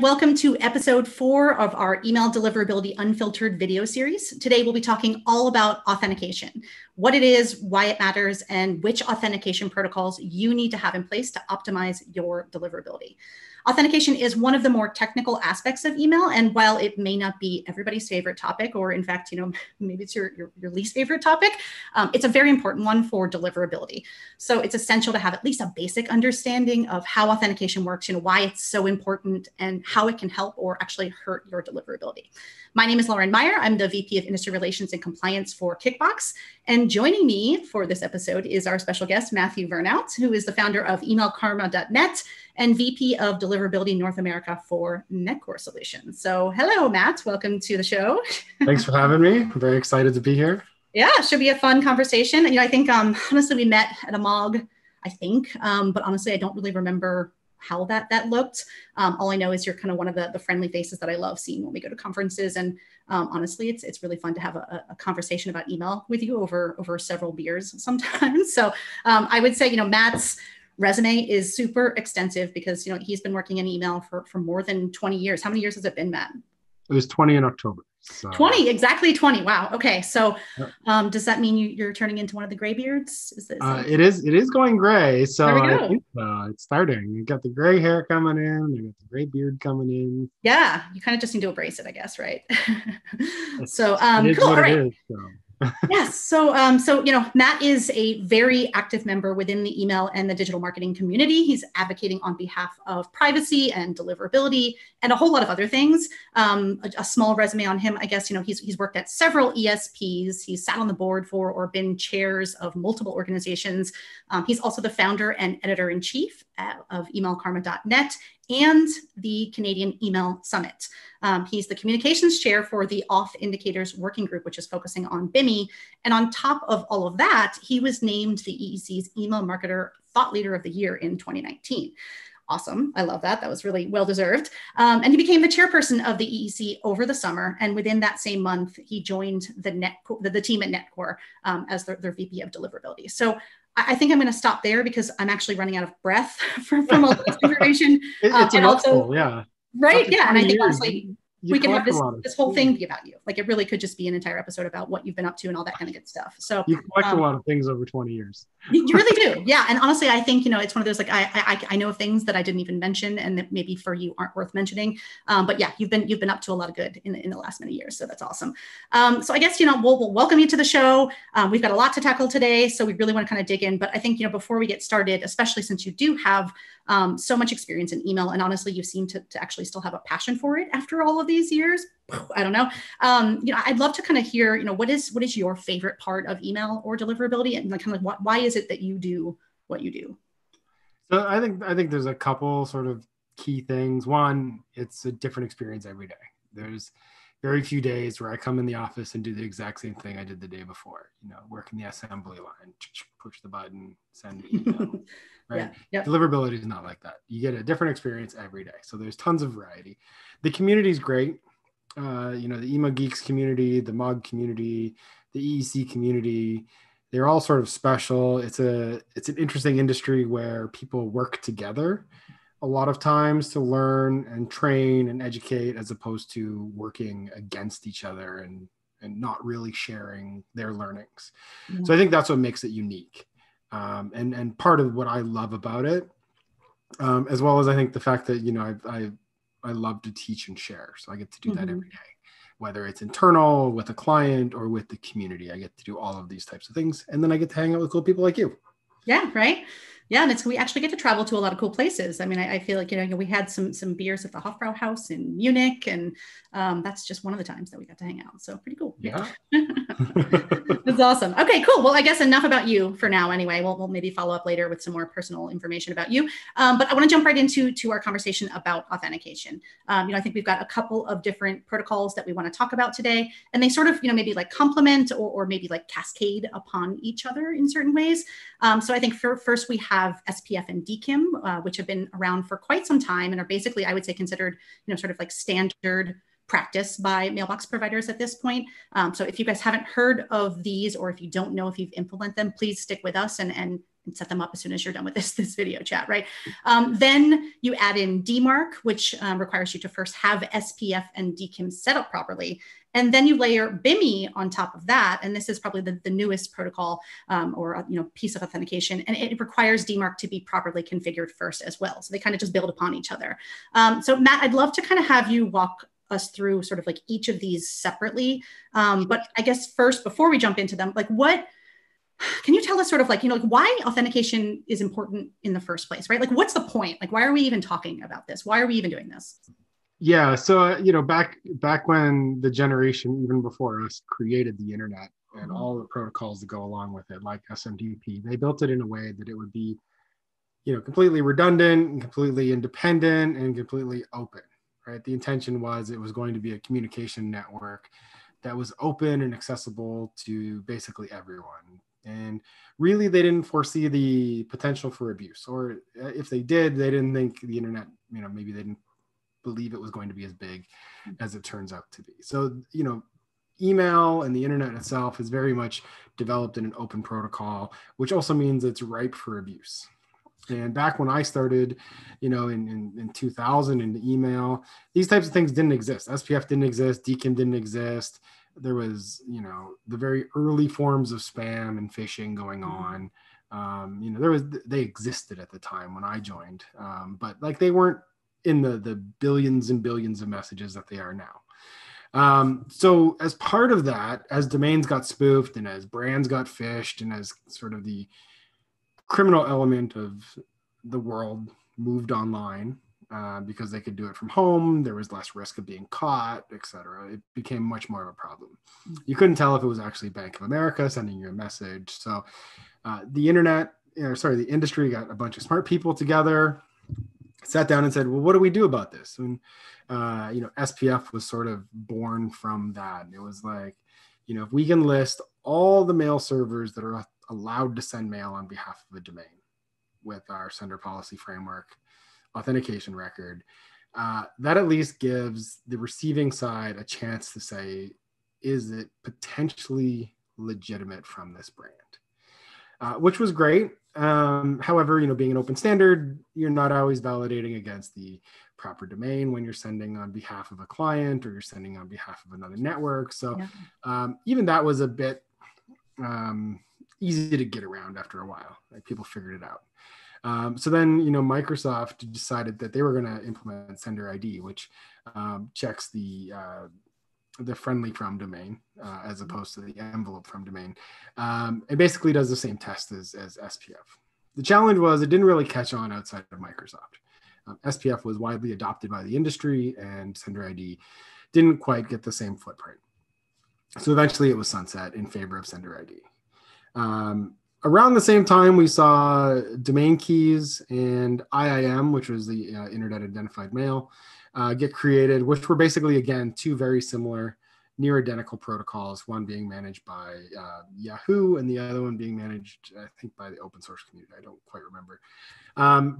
and welcome to episode 4 of our Email Deliverability Unfiltered video series. Today, we'll be talking all about authentication, what it is, why it matters, and which authentication protocols you need to have in place to optimize your deliverability. Authentication is one of the more technical aspects of email, and while it may not be everybody's favorite topic, or in fact, maybe it's your least favorite topic, it's a very important one for deliverability. So it's essential to have at least a basic understanding of how authentication works, why it's so important, and how it can help or actually hurt your deliverability. My name is Lauren Meyer. I'm the VP of Industry Relations and Compliance for Kickbox. And joining me for this episode is our special guest, Matthew Vernout, who is the founder of emailkarma.net and VP of Deliverability North America for NetCore Solutions. So hello, Matt. Welcome to the show. Thanks for having me. I'm very excited to be here. Yeah, it should be a fun conversation. I think, honestly, we met at a MOG, I think, but honestly, I don't really remember how that looked. All I know is you're kind of one of the friendly faces that I love seeing when we go to conferences. And honestly, it's really fun to have a conversation about email with you over several beers sometimes. So I would say, Matt's resume is super extensive because, he's been working in email for more than 20 years. How many years has it been, Matt? It was 20 in October. So. 20, exactly 20. Wow. Okay. So does that mean you're turning into one of the gray beards? It is going gray. So there we go. I think it's starting. You got the gray hair coming in. You got the gray beard coming in. Yeah. You kind of just need to embrace it, I guess. Right. So cool. All right. Yes. So, Matt is a very active member within the email and the digital marketing community. He's advocating on behalf of privacy and deliverability and a whole lot of other things. A small resume on him, I guess, he's worked at several ESPs. He's sat on the board for or been chairs of multiple organizations. He's also the founder and editor-in-chief of emailkarma.net and the Canadian Email Summit. He's the communications chair for the Auth Indicators Working Group, which is focusing on BIMI. And on top of all of that, he was named the EEC's Email Marketer Thought Leader of the Year in 2019. Awesome. I love that. That was really well-deserved. And he became the chairperson of the EEC over the summer. And within that same month, he joined the team at NetCore as their VP of deliverability. So I think I'm going to stop there because I'm actually running out of breath from all this information. It's a mouthful, yeah. Right. Yeah. And I think honestly, we could have this whole thing be about you. Like it really could just be an entire episode about what you've been up to and all that kind of good stuff. So you collect a lot of things over 20 years. You really do. Yeah. And honestly, I think, it's one of those, like, I know of things that I didn't even mention and that maybe for you aren't worth mentioning. But yeah, you've been up to a lot of good in the last many years. So that's awesome. So I guess, we'll welcome you to the show. We've got a lot to tackle today. So we really want to kind of dig in. But I think, before we get started, especially since you do have so much experience in email, and honestly, you seem to actually still have a passion for it after all of these years. I don't know. I'd love to kind of hear, what is your favorite part of email or deliverability, and like kind of why is it that you do what you do? So I think there's a couple sort of key things. One, it's a different experience every day. There's very few days where I come in the office and do the exact same thing I did the day before. Work in the assembly line, push the button, send an email. Right? Yeah, yep. Deliverability is not like that. You get a different experience every day. So there's tons of variety. The community is great. The email geeks community, the MOG community, the EEC community, they're all sort of special. It's an interesting industry where people work together a lot of times to learn and train and educate, as opposed to working against each other and not really sharing their learnings. Mm-hmm. So I think that's what makes it unique. And part of what I love about it, as well as I think the fact that, I love to teach and share. So I get to do that every day, whether it's internal with a client or with the community. I get to do all of these types of things. And then I get to hang out with cool people like you. Yeah, right. Yeah, and we actually get to travel to a lot of cool places. I mean, I feel like, we had some beers at the Hofbrauhaus in Munich, and that's just one of the times that we got to hang out. So pretty cool. Yeah. That's awesome. Okay, cool. Well, I guess enough about you for now anyway. We'll maybe follow up later with some more personal information about you. But I want to jump right into our conversation about authentication. I think we've got a couple of different protocols that we want to talk about today, and they sort of, maybe like complement or maybe like cascade upon each other in certain ways. So I think first we have SPF and DKIM, which have been around for quite some time and are basically, I would say, considered, sort of like standard practice by mailbox providers at this point. So if you guys haven't heard of these, or if you don't know if you've implemented them, please stick with us and set them up as soon as you're done with this video chat, right? Then you add in DMARC, which requires you to first have SPF and DKIM set up properly. And then you layer BIMI on top of that. And this is probably the newest protocol or piece of authentication. And it requires DMARC to be properly configured first as well. So they kind of just build upon each other. So Matt, I'd love to kind of have you walk us through sort of like each of these separately. But I guess first, before we jump into them, like can you tell us sort of like, why authentication is important in the first place, right? Like, what's the point? Like, why are we even talking about this? Why are we even doing this? Yeah. So, back when the generation, even before us, created the internet and all the protocols that go along with it, like SMTP, they built it in a way that it would be, completely redundant and completely independent and completely open, right? The intention was it was going to be a communication network that was open and accessible to basically everyone. And really, they didn't foresee the potential for abuse, or if they did, they didn't think the internet, maybe they didn't believe it was going to be as big as it turns out to be. So, email and the internet itself is very much developed in an open protocol, which also means it's ripe for abuse. And back when I started, in 2000 in the email, these types of things didn't exist. SPF didn't exist, DKIM didn't exist. There was, the very early forms of spam and phishing going on. They existed at the time when I joined, but like they weren't in the billions and billions of messages that they are now. So as part of that, as domains got spoofed and as brands got phished and as sort of the criminal element of the world moved online, because they could do it from home, there was less risk of being caught, etc. It became much more of a problem. You couldn't tell if it was actually Bank of America sending you a message. So the industry got a bunch of smart people together, sat down and said, well, what do we do about this? And, SPF was sort of born from that. It was like, if we can list all the mail servers that are allowed to send mail on behalf of a domain with our sender policy framework authentication record, that at least gives the receiving side a chance to say, is it potentially legitimate from this brand? Which was great. However, being an open standard, you're not always validating against the proper domain when you're sending on behalf of a client or you're sending on behalf of another network. So even that was a bit easy to get around after a while. Like people figured it out. So then, Microsoft decided that they were going to implement Sender ID, which checks the friendly from domain as opposed to the envelope from domain. It basically does the same test as SPF. The challenge was it didn't really catch on outside of Microsoft. SPF was widely adopted by the industry, and Sender ID didn't quite get the same footprint. So eventually it was sunset in favor of Sender ID. Around the same time, we saw domain keys and IIM, which was the Internet Identified Mail, get created, which were basically, again, two very similar, near identical protocols, one being managed by Yahoo and the other one being managed, I think, by the open source community. I don't quite remember.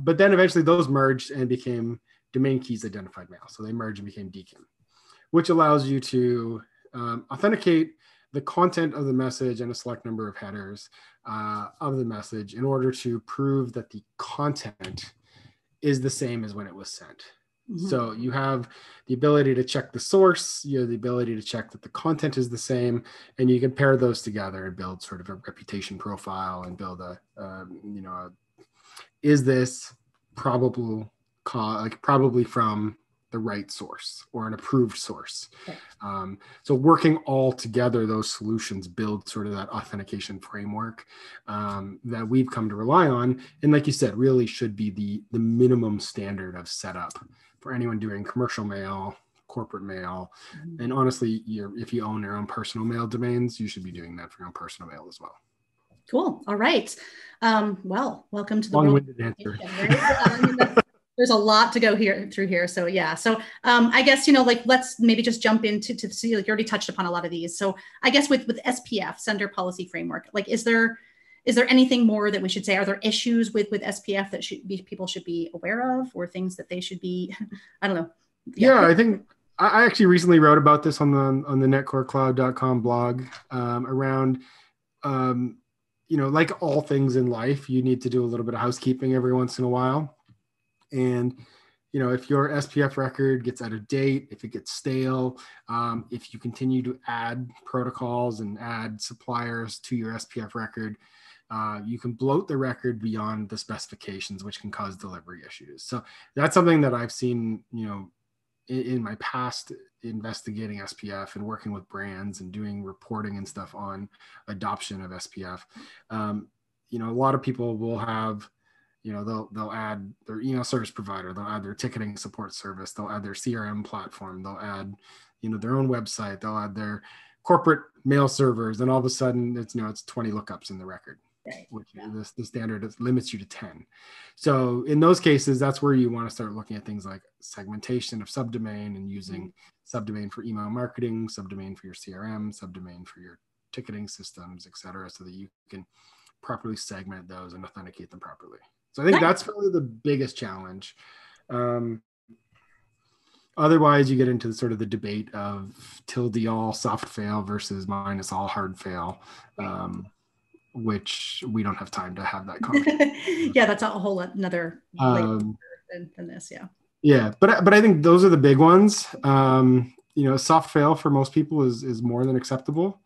But then eventually those merged and became Domain Keys Identified Mail. So they merged and became DKIM, which allows you to authenticate the content of the message and a select number of headers of the message in order to prove that the content is the same as when it was sent. Mm-hmm. So you have the ability to check the source, you have the ability to check that the content is the same, and you can pair those together and build sort of a reputation profile and build is this probably from the right source or an approved source. Okay. So working all together, those solutions build sort of that authentication framework that we've come to rely on. And like you said, really should be the minimum standard of setup for anyone doing commercial mail, corporate mail. Mm-hmm. And honestly, if you own your own personal mail domains, you should be doing that for your own personal mail as well. Cool. All right. Well, welcome to the long-winded answer. Right? There's a lot to go through here. So yeah. So I guess, let's maybe just jump into see, like you already touched upon a lot of these. So I guess with SPF, Sender Policy Framework, like, is there anything more that we should say? Are there issues with SPF that people should be aware of, or things that they should be, I don't know. Yeah, I think I actually recently wrote about this on the netcorecloud.com blog around, like all things in life, you need to do a little bit of housekeeping every once in a while. And, if your SPF record gets out of date, if it gets stale, if you continue to add protocols and add suppliers to your SPF record, you can bloat the record beyond the specifications, which can cause delivery issues. So that's something that I've seen, in my past investigating SPF and working with brands and doing reporting and stuff on adoption of SPF. A lot of people will have, they'll add their email service provider, they'll add their ticketing support service, they'll add their CRM platform, they'll add, their own website, they'll add their corporate mail servers, and all of a sudden it's 20 lookups in the record. Right. Which the standard limits you to 10. So in those cases, that's where you want to start looking at things like segmentation of subdomain and using subdomain for email marketing, subdomain for your CRM, subdomain for your ticketing systems, et cetera, so that you can properly segment those and authenticate them properly. So I think that's probably the biggest challenge. Otherwise, you get into sort of the debate of tilde all soft fail versus minus all hard fail. Which we don't have time to have that conversation. Yeah, that's a whole another layer than this. Yeah. Yeah, but I think those are the big ones. Soft fail for most people is more than acceptable.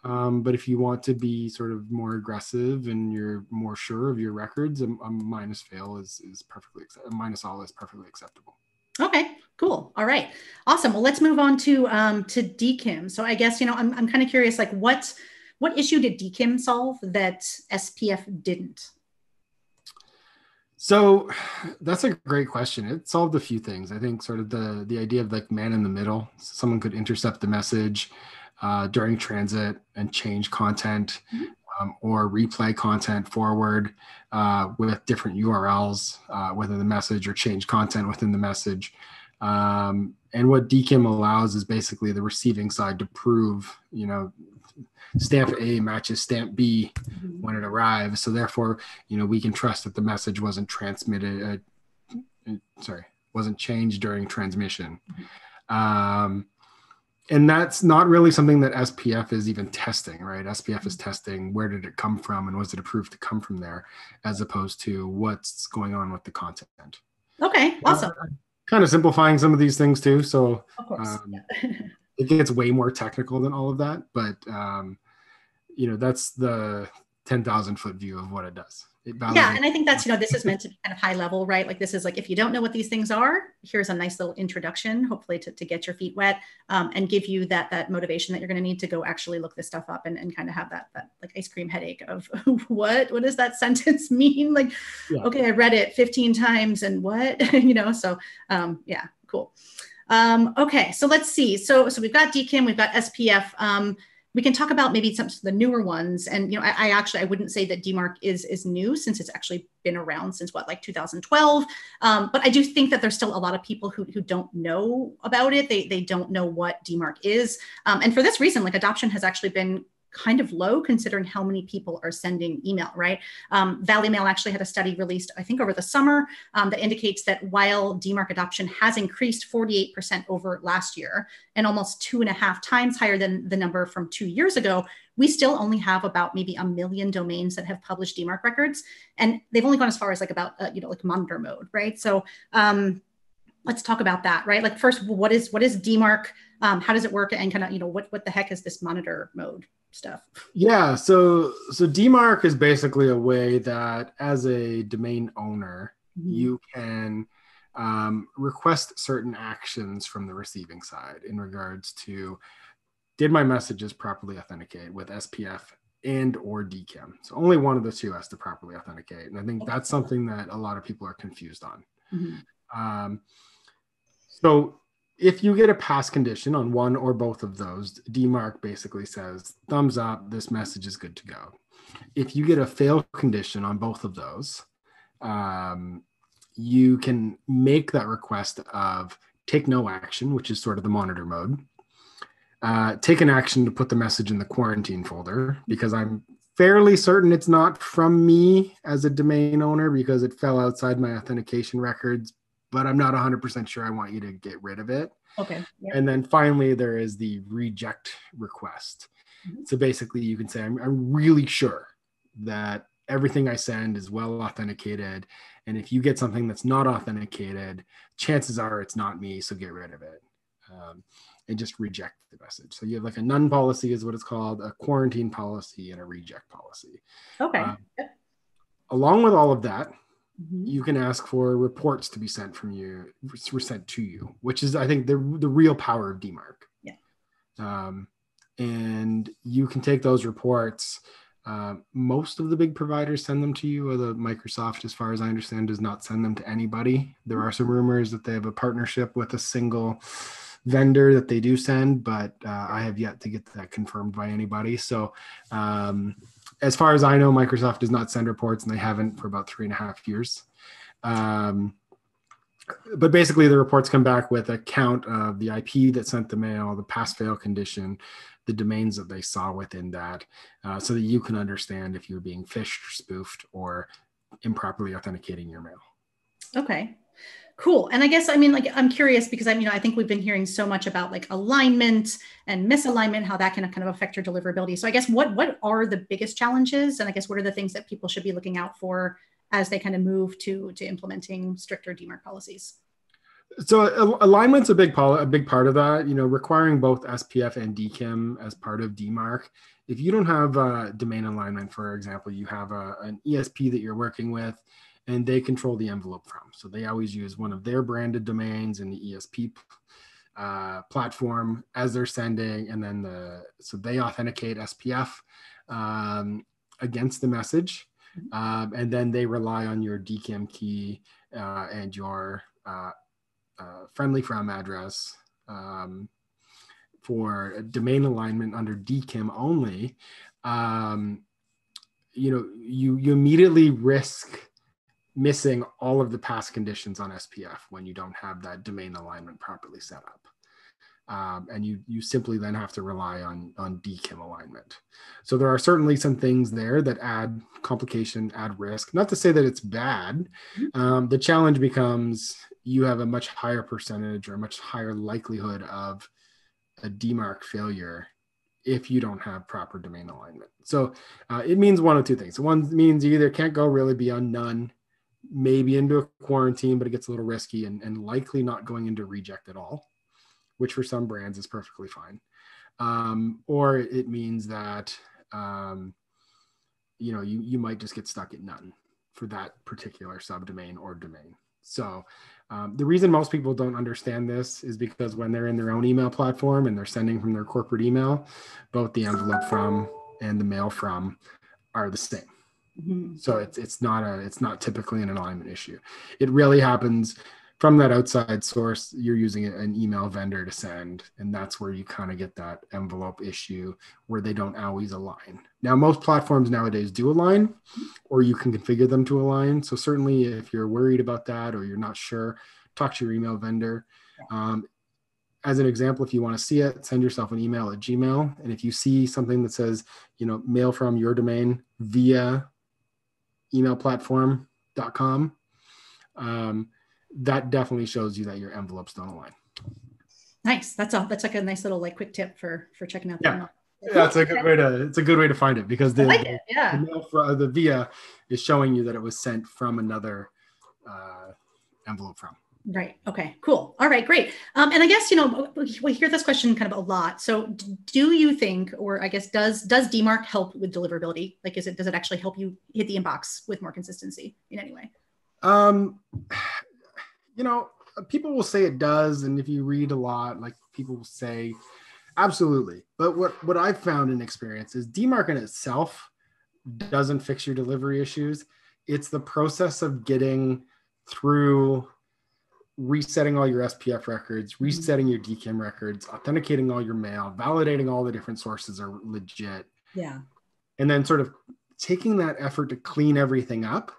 But if you want to be sort of more aggressive and you're more sure of your records, a minus fail is perfectly minus all is perfectly acceptable. Okay, cool. All right, awesome. Well, let's move on to DKIM. So I guess I'm kind of curious, like what issue did DKIM solve that SPF didn't? So that's a great question. It solved a few things. I think sort of the idea of like man in the middle. Someone could intercept the message during transit and change content or replay content forward with different URLs within the message or change content within the message. And what DKIM allows is basically the receiving side to prove, stamp A matches stamp B when it arrives. So therefore, we can trust that the message wasn't wasn't changed during transmission. And that's not really something that SPF is even testing, right? SPF is testing where did it come from and was it approved to come from there, as opposed to what's going on with the content. Okay, awesome. Kind of simplifying some of these things too. So of course. It gets way more technical than all of that, but that's the 10,000 foot view of what it does. Yeah, and I think that's, this is meant to be kind of high level, right? Like this is like, if you don't know what these things are, here's a nice little introduction, hopefully to get your feet wet and give you that motivation that you're going to need to go actually look this stuff up and kind of have that like ice cream headache of what does that sentence mean? Like, okay, I read it 15 times and what, so yeah, cool. Okay, so let's see. So we've got DKIM, we've got SPF. We can talk about maybe some of the newer ones. And, I wouldn't say that DMARC is new, since it's actually been around since like 2012. But I do think that there's still a lot of people who don't know about it. They don't know what DMARC is. And for this reason, like adoption has actually been kind of low considering how many people are sending email, right? Valley Mail actually had a study released, I think over the summer, that indicates that while DMARC adoption has increased 48% over last year and almost 2.5 times higher than the number from 2 years ago, we still only have about maybe 1 million domains that have published DMARC records. And they've only gone as far as like about, like monitor mode, right? So let's talk about that, right? Like first, what is DMARC? How does it work? And kind of, what the heck is this monitor mode stuff? Yeah, so DMARC is basically a way that as a domain owner, you can request certain actions from the receiving side in regards to, did my messages properly authenticate with SPF and or DKIM? So only one of the two has to properly authenticate. And I think that's something that a lot of people are confused on. So if you get a pass condition on one or both of those, DMARC basically says, thumbs up, this message is good to go. If you get a fail condition on both of those, you can make that request of take no action, which is sort of the monitor mode. Take an action to put the message in the quarantine folder, because I'm fairly certain it's not from me as a domain owner because it fell outside my authentication records, but I'm not 100% sure I want you to get rid of it. Okay. Yeah. And then finally, there is the reject request. So basically you can say, I'm really sure that everything I send is well authenticated. And if you get something that's not authenticated, chances are it's not me. So get rid of it. And just reject the message. So you have like a none policy is what it's called, a quarantine policy, and a reject policy. Okay. Along with all of that, you can ask for reports to be sent from you, sent to you, which is, I think, the real power of DMARC. Yeah. And you can take those reports. Most of the big providers send them to you, although Microsoft, as far as I understand, does not send them to anybody. There are some rumors that they have a partnership with a single vendor that they do send, but I have yet to get that confirmed by anybody. So as far as I know, Microsoft does not send reports, and they haven't for about 3.5 years. But basically the reports come back with a count of the IP that sent the mail, the pass-fail condition, the domains that they saw within that, so that you can understand if you're being phished or spoofed or improperly authenticating your mail. Okay, cool. And I guess, I mean, like, I'm curious because I think we've been hearing so much about like alignment and misalignment, how that can kind of affect your deliverability. So I guess what are the biggest challenges? And I guess what are the things that people should be looking out for as they kind of move to implementing stricter DMARC policies? So alignment's a big part of that, requiring both SPF and DKIM as part of DMARC. If you don't have domain alignment, for example, you have an ESP that you're working with, and they control the envelope from. So they always use one of their branded domains in the ESP platform as they're sending, and then so they authenticate SPF against the message, and then they rely on your DKIM key and your friendly from address for domain alignment under DKIM only. You immediately risk missing all of the past conditions on SPF when you don't have that domain alignment properly set up. And you simply then have to rely on DKIM alignment. So there are certainly some things there that add complication, add risk. Not to say that it's bad. The challenge becomes you have a much higher percentage or a much higher likelihood of a DMARC failure if you don't have proper domain alignment. So it means one of two things. So one means you either can't go really beyond none, maybe into a quarantine, but it gets a little risky, and likely not going into reject at all, which for some brands is perfectly fine. Or it means that, you might just get stuck at none for that particular subdomain or domain. So the reason most people don't understand this is because when they're in their own email platform and they're sending from their corporate email, both the envelope from and the mail from are the same. So it's not typically an alignment issue. It really happens from that outside source. You're using an email vendor to send, and that's where you kind of get that envelope issue where they don't always align. Now, most platforms nowadays do align, or you can configure them to align. So certainly if you're worried about that or you're not sure, talk to your email vendor. As an example, if you want to see it, send yourself an email at Gmail. And if you see something that says, mail from your domain via emailplatform.com, that definitely shows you that your envelopes don't align. Nice. That's like a nice little quick tip for checking out. Yeah, it's a good way to find it, because the mail the via is showing you that it was sent from another envelope from. Right. Okay, cool. All right, great. And I guess, we hear this question kind of a lot. So do you think, or I guess, does DMARC help with deliverability? Like, does it actually help you hit the inbox with more consistency in any way? People will say it does. And if you read a lot, like, people will say, absolutely. But what I've found in experience is DMARC in itself doesn't fix your delivery issues. It's the process of getting through resetting all your SPF records, resetting your DKIM records, authenticating all your mail, validating all the different sources are legit. Yeah. And then sort of taking that effort to clean everything up,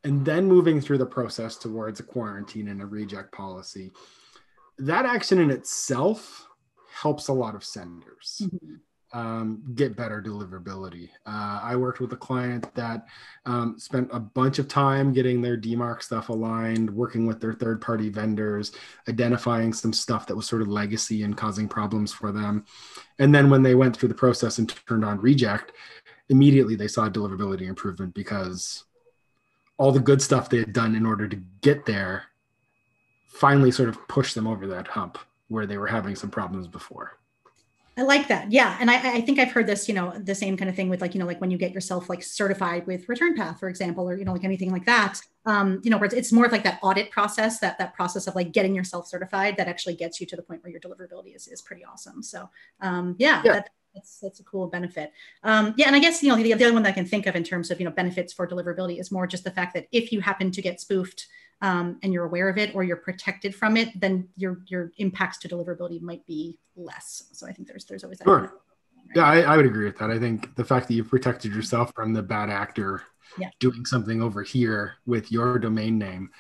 and then moving through the process towards a quarantine and a reject policy. That action in itself helps a lot of senders. get better deliverability. I worked with a client that spent a bunch of time getting their DMARC stuff aligned, working with their third-party vendors, identifying some stuff that was sort of legacy and causing problems for them. And then when they went through the process and turned on reject, immediately they saw deliverability improvement because all the good stuff they had done in order to get there finally sort of pushed them over that hump where they were having some problems before. I like that. Yeah. And I think I've heard this, the same kind of thing with like, like when you get yourself like certified with Return Path, for example, or, like anything like that, where it's more of like that audit process, that process of like getting yourself certified that actually gets you to the point where your deliverability is pretty awesome. So that's a cool benefit. And I guess, the other one that I can think of in terms of, benefits for deliverability is more just the fact that if you happen to get spoofed, and you're aware of it or you're protected from it, then your impacts to deliverability might be less. So I think there's always that. Sure. Right? Yeah, I would agree with that. I think the fact that you've protected yourself from the bad actor doing something over here with your domain name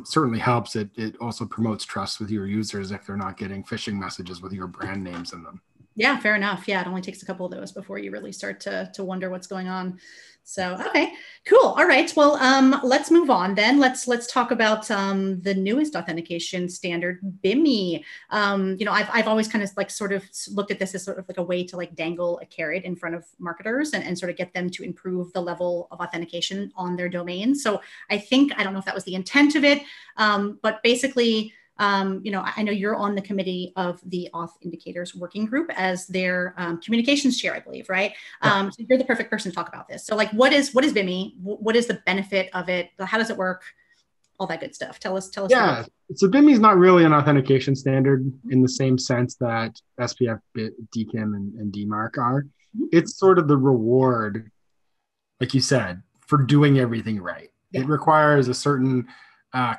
certainly helps. It also promotes trust with your users if they're not getting phishing messages with your brand names in them. Yeah, fair enough. Yeah, it only takes a couple of those before you really start to wonder what's going on. So, okay, cool. All right. Well, let's move on then. Let's talk about the newest authentication standard, BIMI. I've always kind of like sort of looked at this as sort of like a way to like dangle a carrot in front of marketers and sort of get them to improve the level of authentication on their domain. So I don't know if that was the intent of it, but basically, I know you're on the committee of the Auth Indicators Working Group as their communications chair, I believe, right? So you're the perfect person to talk about this. So like, what is BIMI? What is the benefit of it? How does it work? All that good stuff. Tell us. Yeah, so BIMI is not really an authentication standard in the same sense that SPF, DKIM, and DMARC are. Mm-hmm. It's sort of the reward, like you said, for doing everything right. Yeah. It requires a certain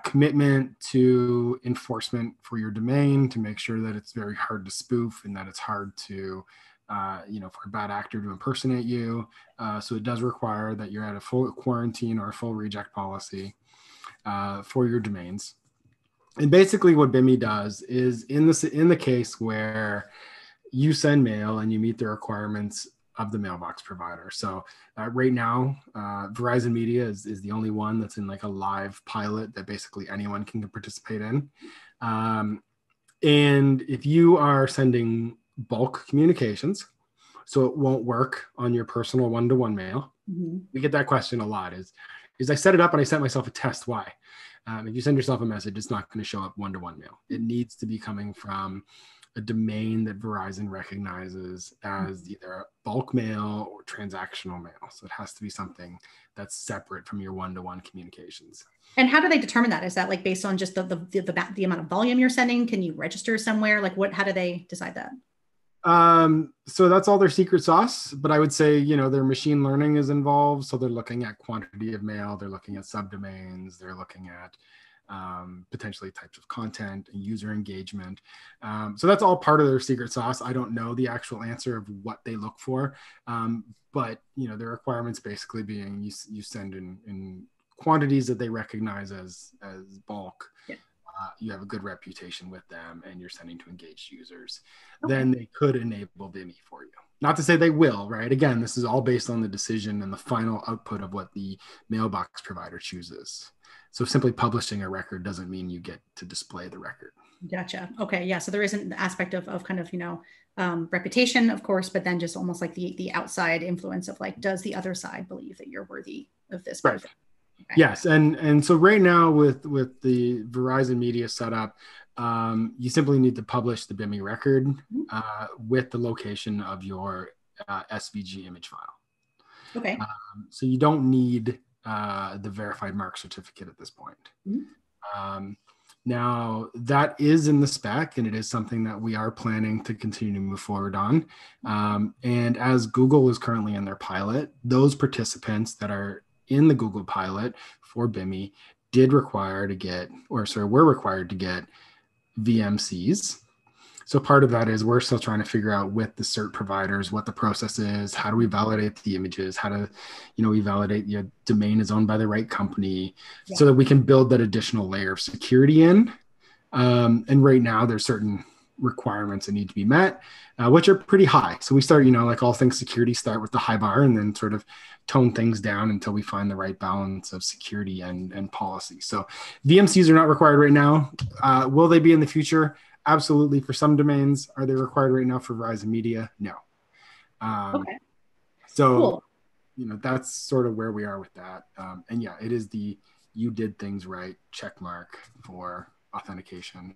commitment to enforcement for your domain to make sure that it's very hard to spoof and that it's hard to, for a bad actor to impersonate you. So it does require that you're at a full quarantine or a full reject policy for your domains. And basically what BIMI does is in the case where you send mail and you meet the requirements of the mailbox provider. So right now, Verizon Media is the only one that's in like a live pilot that basically anyone can participate in. And if you are sending bulk communications, so it won't work on your personal one-to-one mail. Mm-hmm. We get that question a lot is I set it up and I sent myself a test. Why? If you send yourself a message, it's not going to show up one-to-one mail. It needs to be coming from a domain that Verizon recognizes as either bulk mail or transactional mail. So it has to be something that's separate from your one-to-one communications. And how do they determine that? Is that like based on just the amount of volume you're sending? Can you register somewhere? Like how do they decide that? So that's all their secret sauce, but I would say, their machine learning is involved. So they're looking at quantity of mail, they're looking at subdomains, they're looking at potentially types of content and user engagement. So that's all part of their secret sauce. I don't know the actual answer of what they look for, but the requirements basically being you send in quantities that they recognize as bulk. Yeah. You have a good reputation with them and you're sending to engaged users. Okay. Then they could enable BIMI for you. Not to say they will, right? Again, this is all based on the decision and the final output of what the mailbox provider chooses. So simply publishing a record doesn't mean you get to display the record. Gotcha. Okay. Yeah. So there isn't the aspect of kind of, reputation, of course, but then just almost like the outside influence of like, does the other side believe that you're worthy of this? Right. Okay. Yes. And so right now with the Verizon Media setup, you simply need to publish the BIMI record with the location of your SVG image file. Okay. So you don't need the verified mark certificate at this point. Mm-hmm. Now that is in the spec and it is something that we are planning to continue to move forward on. And as Google is currently in their pilot, those participants that are in the Google pilot for BIMI were required to get VMCs. So part of that is we're still trying to figure out with the cert providers what the process is. How do we validate the images? How do we validate your domain is owned by the right company, so that we can build that additional layer of security in. And right now there's certain requirements that need to be met, which are pretty high. So we start, like all things security, start with the high bar and then sort of tone things down until we find the right balance of security and policy. So VMCs are not required right now. Will they be in the future? Absolutely. For some domains. Are they required right now for Verizon Media? No. Okay. So, cool. That's sort of where we are with that. And yeah, it is the you did things right check mark for authentication.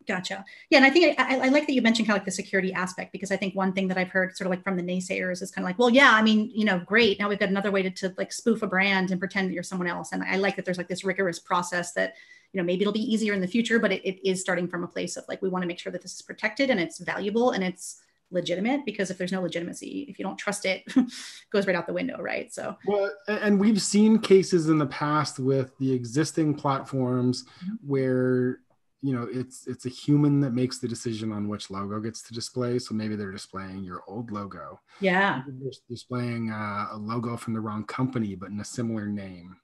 Gotcha. Yeah. And I think I like that you mentioned kind of like the security aspect, because I think one thing that I've heard sort of like from the naysayers is kind of like, well, yeah, I mean, great. Now we've got another way to like spoof a brand and pretend that you're someone else. And I like that there's like this rigorous process that, maybe it'll be easier in the future, but it is starting from a place of like, we want to make sure that this is protected and it's valuable and it's legitimate, because if there's no legitimacy, if you don't trust it, it goes right out the window, right? So, well, and we've seen cases in the past with the existing platforms where it's a human that makes the decision on which logo gets to display. So maybe they're displaying your old logo. Yeah. Maybe they're displaying a logo from the wrong company, but in a similar name.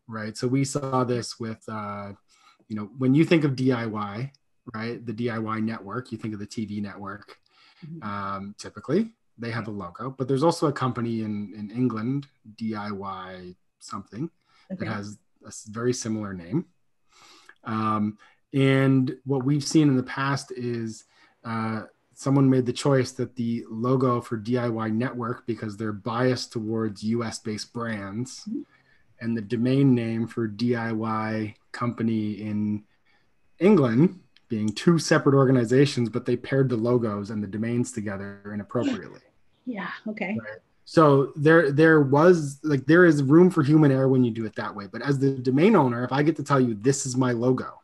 Right. So we saw this with, when you think of DIY, right, the DIY network, you think of the TV network. Typically, they have a logo, but there's also a company in England, DIY something, that has a very similar name. And what we've seen in the past is someone made the choice that the logo for DIY network, because they're biased towards US-based brands, and the domain name for DIY company in England being two separate organizations, but they paired the logos and the domains together inappropriately. Yeah. Okay. Right. So there is room for human error when you do it that way. But as the domain owner, if I get to tell you, this is my logo,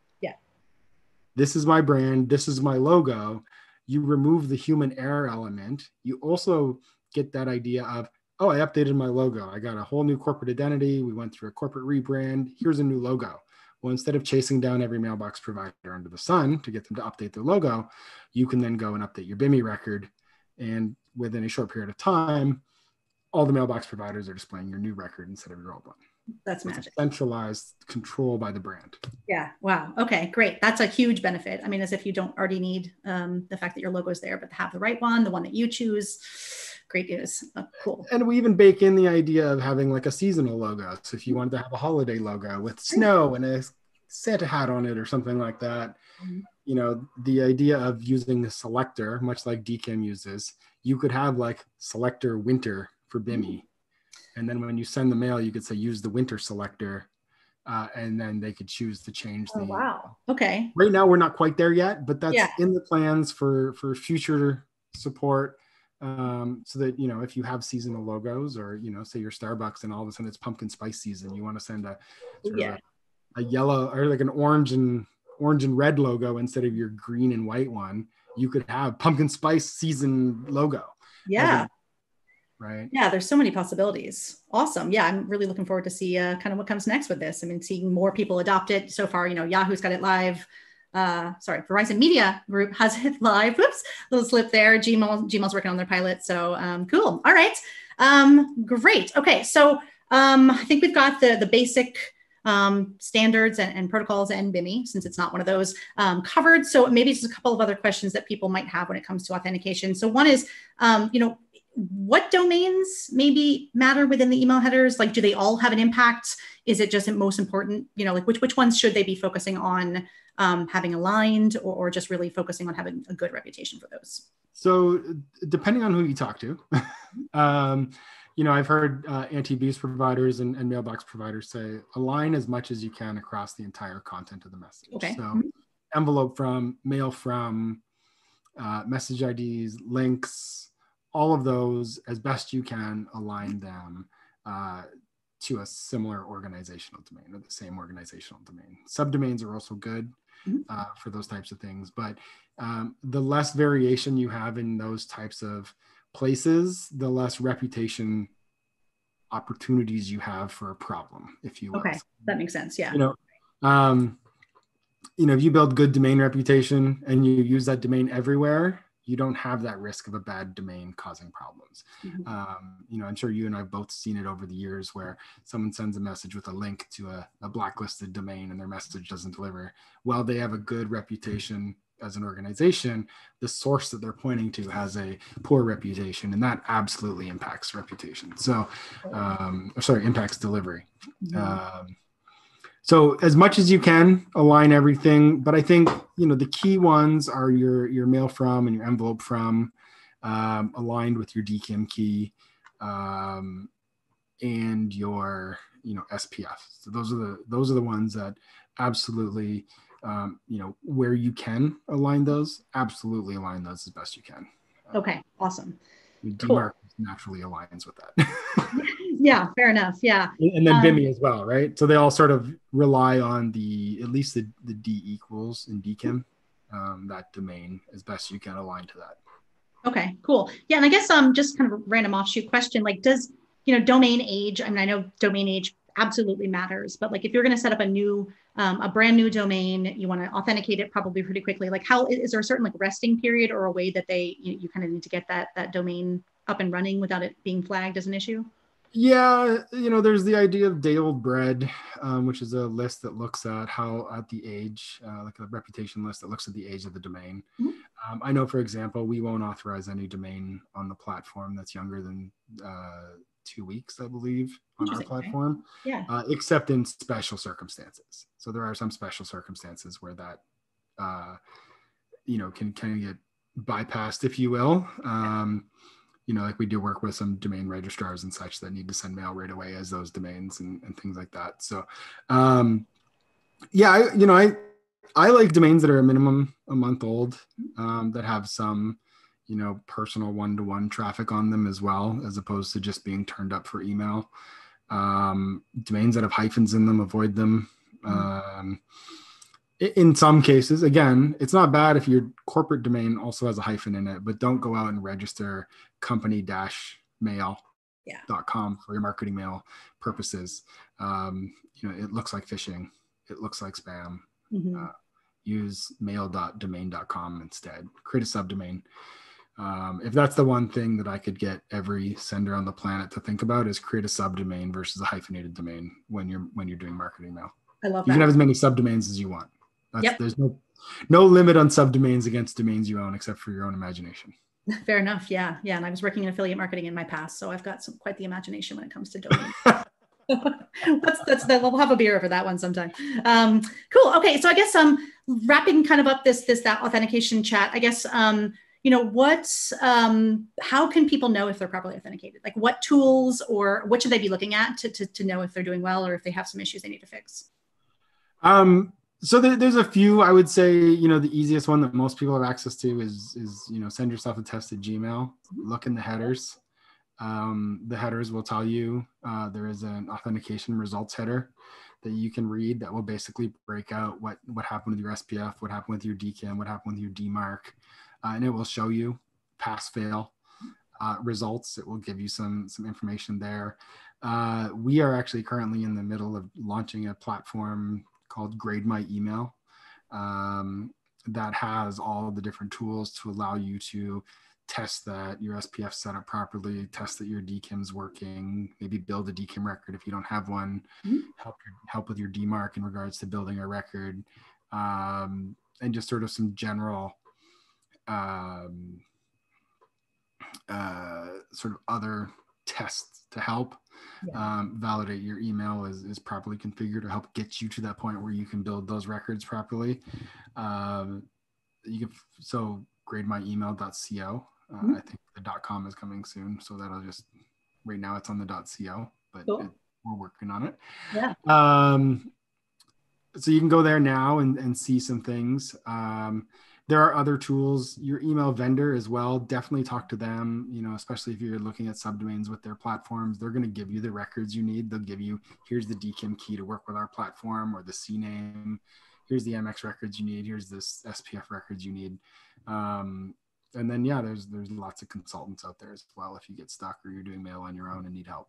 this is my brand, this is my logo, you remove the human error element. You also get that idea of, oh, I updated my logo. I got a whole new corporate identity. We went through a corporate rebrand. Here's a new logo. Well, instead of chasing down every mailbox provider under the sun to get them to update their logo, you can then go and update your BIMI record. And within a short period of time, all the mailbox providers are displaying your new record instead of your old one. That's magic. Centralized control by the brand. Yeah. Wow. Okay, great. That's a huge benefit. I mean, as if you don't already need the fact that your logo is there, but to have the right one, the one that you choose. Great news. Cool. And we even bake in the idea of having like a seasonal logo. So if you wanted to have a holiday logo with snow and a Santa hat on it or something like that, the idea of using the selector, much like DKIM uses, you could have like selector winter for BIMI. And then when you send the mail, you could say, use the winter selector. And then they could choose to change the. Oh, wow. Okay. Right now, we're not quite there yet, but that's in the plans for future support. So that, if you have seasonal logos or, say you're Starbucks and all of a sudden it's pumpkin spice season, you want to send a yellow or like an orange and red logo instead of your green and white one, you could have pumpkin spice season logo. Yeah. Right. Yeah, there's so many possibilities. Awesome. Yeah, I'm really looking forward to see kind of what comes next with this. I mean, seeing more people adopt it. So far, Yahoo's got it live. Verizon Media Group has it live. Whoops, little slip there. Gmail's working on their pilot. So cool. All right. Great. Okay. So I think we've got the basic standards and protocols and BIMI, since it's not one of those covered. So maybe just a couple of other questions that people might have when it comes to authentication. So one is, what domains maybe matter within the email headers? Like, do they all have an impact? Is it just most important, like which ones should they be focusing on having aligned or just really focusing on having a good reputation for those? So depending on who you talk to, I've heard anti-abuse providers and mailbox providers say, align as much as you can across the entire content of the message. Okay. So envelope from, mail from, message IDs, links, all of those, as best you can, align them to a similar organizational domain or the same organizational domain. Subdomains are also good for those types of things, but the less variation you have in those types of places, the less reputation opportunities you have for a problem, if you will. Okay, that makes sense. Yeah. If you build good domain reputation and you use that domain everywhere, you don't have that risk of a bad domain causing problems. I'm sure you and I have both seen it over the years where someone sends a message with a link to a blacklisted domain and their message doesn't deliver. While they have a good reputation as an organization, the source that they're pointing to has a poor reputation, and that absolutely impacts reputation. So, impacts delivery. So as much as you can, align everything. But I think, the key ones are your mail from and your envelope from, aligned with your DKIM key, and your, SPF. So those are the ones that absolutely, where you can align those, absolutely align those as best you can. Okay, awesome. DMARC naturally aligns with that. Yeah, fair enough. Yeah. And then BIMI as well, right? So they all sort of rely on at least the D equals in DKIM, that domain as best you can align to that. Okay, cool. Yeah, and I guess just kind of a random offshoot question, like does, domain age, I mean, I know domain age absolutely matters, but like if you're going to set up a brand new domain, you want to authenticate it probably pretty quickly. Like how is there a certain like resting period or a way that you kind of need to get that domain up and running without it being flagged as an issue? Yeah, there's the idea of day old bread, which is a list that looks at the age, like a reputation list that looks at the age of the domain. I know, for example, we won't authorize any domain on the platform that's younger than 2 weeks, I believe, on our platform, yeah, except in special circumstances. So there are some special circumstances where that, can kind of get bypassed, if you will. Like we do work with some domain registrars and such that need to send mail right away as those domains and things like that. So, I like domains that are a minimum a month old, that have some, personal one-to-one traffic on them as well, as opposed to just being turned up for email. Domains that have hyphens in them, avoid them. In some cases, again, it's not bad if your corporate domain also has a hyphen in it, but don't go out and register company-mail.com for your marketing mail purposes. It looks like phishing. It looks like spam. Use mail.domain.com instead. Create a subdomain. If that's the one thing that I could get every sender on the planet to think about, is create a subdomain versus a hyphenated domain when you're doing marketing mail. I love that. You can have as many subdomains as you want. There's no limit on subdomains against domains you own, except for your own imagination. Fair enough. Yeah. And I was working in affiliate marketing in my past, so I've got quite the imagination when it comes to domains. We'll have a beer over that one sometime. Cool. Okay. So I guess wrapping kind of up that authentication chat, I guess how can people know if they're properly authenticated? Like what tools or what should they be looking at to know if they're doing well or if they have some issues they need to fix? So there's a few. I would say, the easiest one that most people have access to is send yourself a tested Gmail. Look in the headers. The headers will tell you there is an authentication results header that you can read that will basically break out what happened with your SPF, what happened with your DKIM, what happened with your DMARC, and it will show you pass fail results. It will give you some information there. We are actually currently in the middle of launching a platform called Grade My Email, that has all the different tools to allow you to test that your SPF set up properly, test that your DKIM's working, maybe build a DKIM record if you don't have one, help with your DMARC in regards to building a record, and just sort of some general sort of other tests to help validate your email is properly configured to help get you to that point where you can build those records properly. So grademyemail.co. I think the .com is coming soon, so that'll just right now it's on the .co, but we're working on it. Yeah. So you can go there now and see some things. There are other tools, your email vendor as well. Definitely talk to them, especially if you're looking at subdomains with their platforms. They're going to give you the records you need. They'll give you, here's the DKIM key to work with our platform, or the CNAME. Here's the MX records you need. Here's this SPF records you need. And then, there's lots of consultants out there as well if you get stuck or you're doing mail on your own and need help.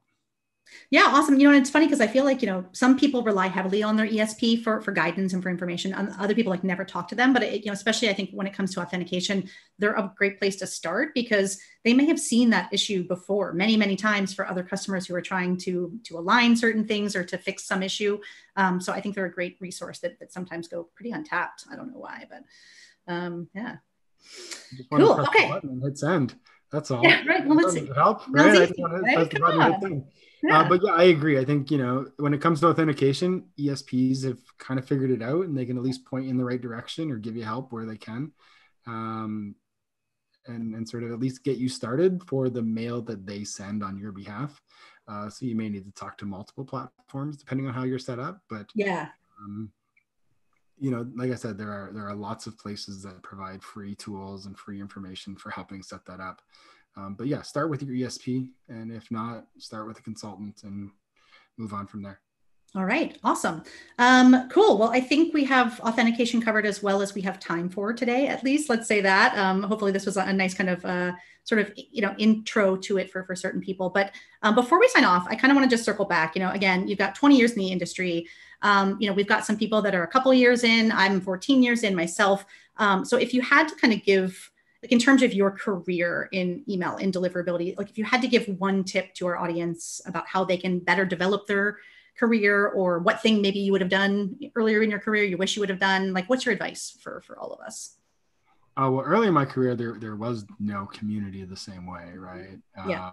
Yeah, awesome. And it's funny because I feel like, some people rely heavily on their ESP for guidance and for information. And other people like never talk to them. But, especially I think when it comes to authentication, they're a great place to start because they may have seen that issue before many, many times for other customers who are trying to align certain things or to fix some issue. So I think they're a great resource that sometimes go pretty untapped. I don't know why, but yeah. Just want to Cool. press the Okay. button and hit send. That's all. Yeah, right. Well, let's see. Help, Sounds right? I just easy, want to right? press the Come button and hit on. send. Yeah. But yeah, I agree. I think, when it comes to authentication, ESPs have kind of figured it out and they can at least point you in the right direction or give you help where they can. And sort of at least get you started for the mail that they send on your behalf. So you may need to talk to multiple platforms depending on how you're set up. But Yeah. Like I said, there are lots of places that provide free tools and free information for helping set that up. But yeah, start with your ESP, and if not, start with a consultant and move on from there. All right. Awesome. Cool. Well, I think we have authentication covered as well as we have time for today, at least. Let's say that. Hopefully this was a nice kind of sort of, intro to it for certain people. But before we sign off, I kind of want to just circle back. Again, you've got 20 years in the industry. We've got some people that are a couple of years in. I'm 14 years in myself. So if you had to kind of give, like in terms of your career in email, in deliverability, like if you had to give one tip to our audience about how they can better develop their career, or what thing maybe you would have done earlier in your career you wish you would have done, like what's your advice for all of us? Well, early in my career, there was no community the same way, right? Yeah.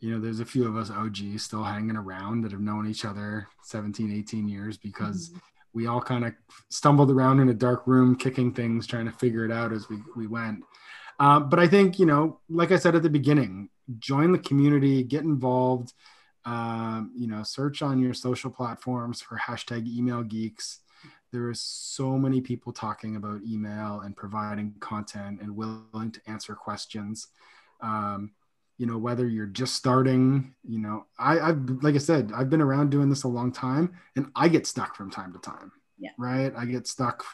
There's a few of us OGs still hanging around that have known each other 17, 18 years because we all kind of stumbled around in a dark room, kicking things, trying to figure it out as we went. But I think, like I said at the beginning, join the community, get involved, search on your social platforms for #emailgeeks. There is so many people talking about email and providing content and willing to answer questions. Whether you're just starting, I've like I said, I've been around doing this a long time, and I get stuck from time to time. Yeah. Right. I get stuck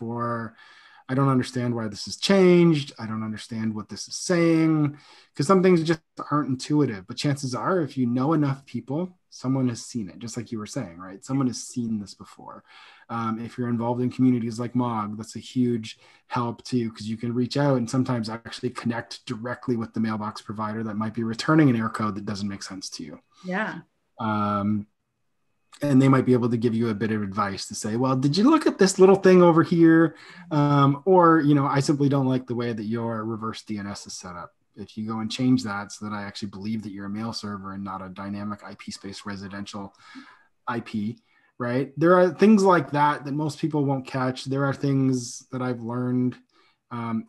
I don't understand why this has changed. I don't understand what this is saying, because some things just aren't intuitive. But chances are, if you know enough people, someone has seen it, just like you were saying, right? Someone has seen this before. If you're involved in communities like MOG, that's a huge help too, because you can reach out and sometimes actually connect directly with the mailbox provider that might be returning an error code that doesn't make sense to you. Yeah. And they might be able to give you a bit of advice to say, well, did you look at this little thing over here? Or, I simply don't like the way that your reverse DNS is set up. If you go and change that so that I actually believe that you're a mail server and not a dynamic IP space residential IP, right? There are things like that most people won't catch. There are things that I've learned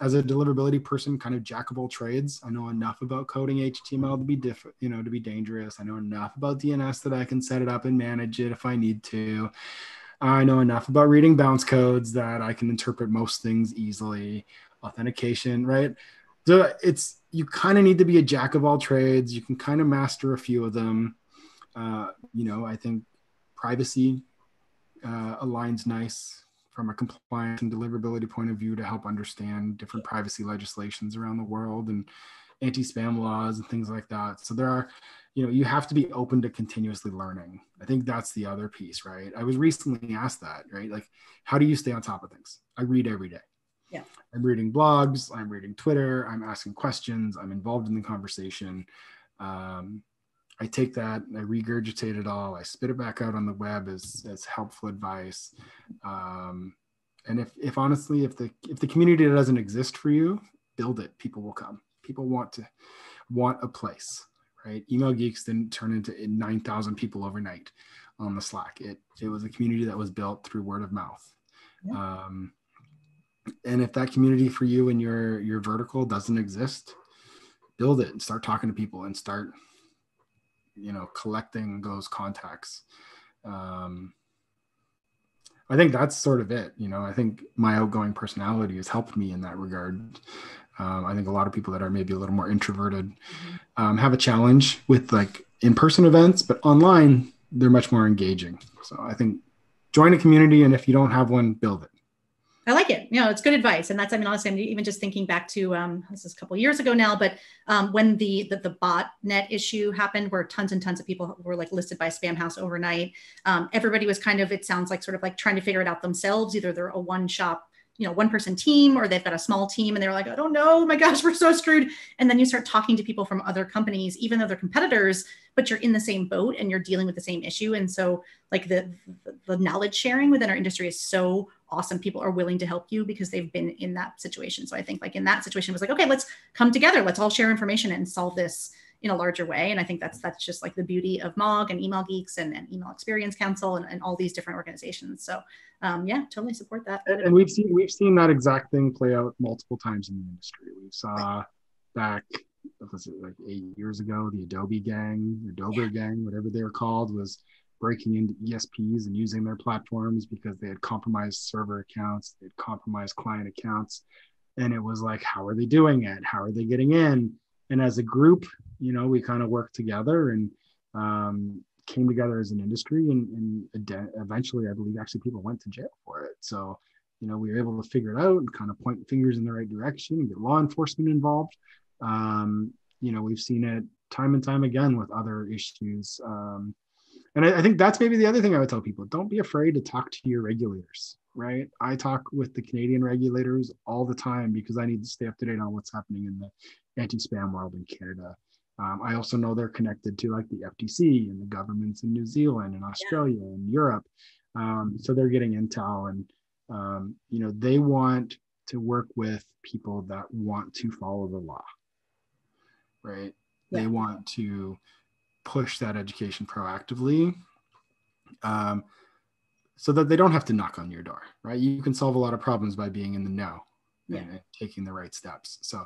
as a deliverability person, kind of jack of all trades. I know enough about coding HTML to be dangerous. I know enough about DNS that I can set it up and manage it if I need to. I know enough about reading bounce codes that I can interpret most things easily. Authentication, right? So you kind of need to be a jack of all trades. You can kind of master a few of them. I think privacy aligns nice from a compliance and deliverability point of view to help understand different privacy legislations around the world and anti-spam laws and things like that. So there are, you have to be open to continuously learning. I think that's the other piece, right? I was recently asked that, right? Like, how do you stay on top of things? I read every day. Yeah. I'm reading blogs, I'm reading Twitter, I'm asking questions, I'm involved in the conversation. I take that, I regurgitate it all, I spit it back out on the web as helpful advice. And if honestly, if the community doesn't exist for you, build it. People will come. People want a place, right? Email Geeks didn't turn into 9,000 people overnight on the Slack. It was a community that was built through word of mouth. Yeah. And if that community for you and your vertical doesn't exist, build it and start talking to people and start collecting those contacts. I think that's sort of it. I think my outgoing personality has helped me in that regard. I think a lot of people that are maybe a little more introverted have a challenge with like in-person events, but online they're much more engaging. So I think join a community, and if you don't have one, build it. I like it. It's good advice. And that's, I mean, honestly, I'm even just thinking back to, this is a couple of years ago now, but when the botnet issue happened, where tons and tons of people were like listed by Spam House overnight, everybody was kind of, it sounds like sort of like trying to figure it out themselves. Either they're a one person team, or they've got a small team and they're like, I don't know, my gosh, we're so screwed. And then you start talking to people from other companies, even though they're competitors, but you're in the same boat and you're dealing with the same issue. And so like the knowledge sharing within our industry is so awesome. People are willing to help you because they've been in that situation. So I think like in that situation, it was like, okay, let's come together. Let's all share information and solve this in a larger way. And I think that's just like the beauty of MOG and Email Geeks and Email Experience Council and all these different organizations. So yeah, totally support that. And we've seen that exact thing play out multiple times in the industry. We saw back, what was it, like 8 years ago, the Adobe gang, whatever they were called, was breaking into ESPs and using their platforms because they had compromised server accounts, they had compromised client accounts. And it was like, how are they doing it? How are they getting in? And as a group, we kind of worked together and came together as an industry. And eventually, I believe, actually people went to jail for it. So, we were able to figure it out and kind of point fingers in the right direction and get law enforcement involved. We've seen it time and time again with other issues. And I think that's maybe the other thing I would tell people. Don't be afraid to talk to your regulators, right? I talk with the Canadian regulators all the time because I need to stay up to date on what's happening in the anti-spam world in Canada. I also know they're connected to like the FTC and the governments in New Zealand and Australia and Europe. So they're getting intel and, they want to work with people that want to follow the law, right? Yeah. They want to push that education proactively so that they don't have to knock on your door, right? You can solve a lot of problems by being in the know and taking the right steps. So,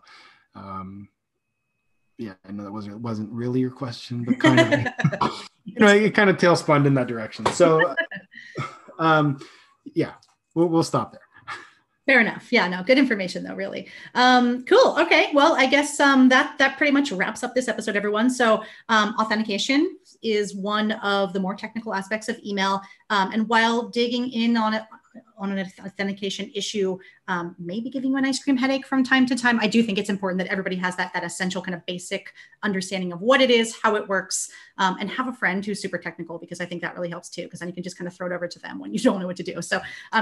yeah, I know that wasn't really your question, but kind of, it kind of tailspun in that direction. So, yeah, we'll stop there. Fair enough. Yeah, no, good information though, really. Cool. Okay. Well, I guess that pretty much wraps up this episode, everyone. So authentication is one of the more technical aspects of email. And while digging in on an authentication issue, maybe giving you an ice cream headache from time to time, I do think it's important that everybody has that essential kind of basic understanding of what it is, how it works, and have a friend who's super technical, because I think that really helps too, because then you can just kind of throw it over to them when you don't know what to do. So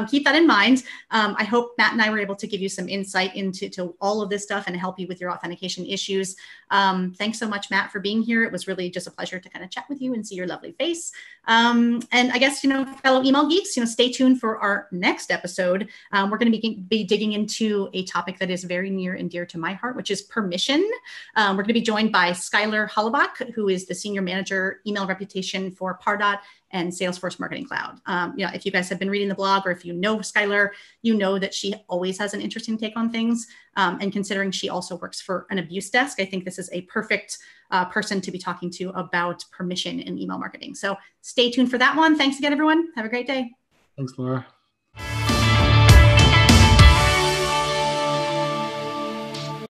keep that in mind. I hope Matt and I were able to give you some insight into all of this stuff and help you with your authentication issues. Thanks so much, Matt, for being here. It was really just a pleasure to kind of chat with you and see your lovely face. And I guess, fellow email geeks, stay tuned for our next episode. We're going to be digging into a topic that is very near and dear to my heart, which is permission. We're going to be joined by Skylar Hollabach, who is the Senior Manager Email Reputation for Pardot and Salesforce Marketing Cloud. If you guys have been reading the blog, or if you know Skylar, you know that she always has an interesting take on things. And considering she also works for an abuse desk, I think this is a perfect person to be talking to about permission in email marketing. So stay tuned for that one. Thanks again, everyone. Have a great day. Thanks, Laura.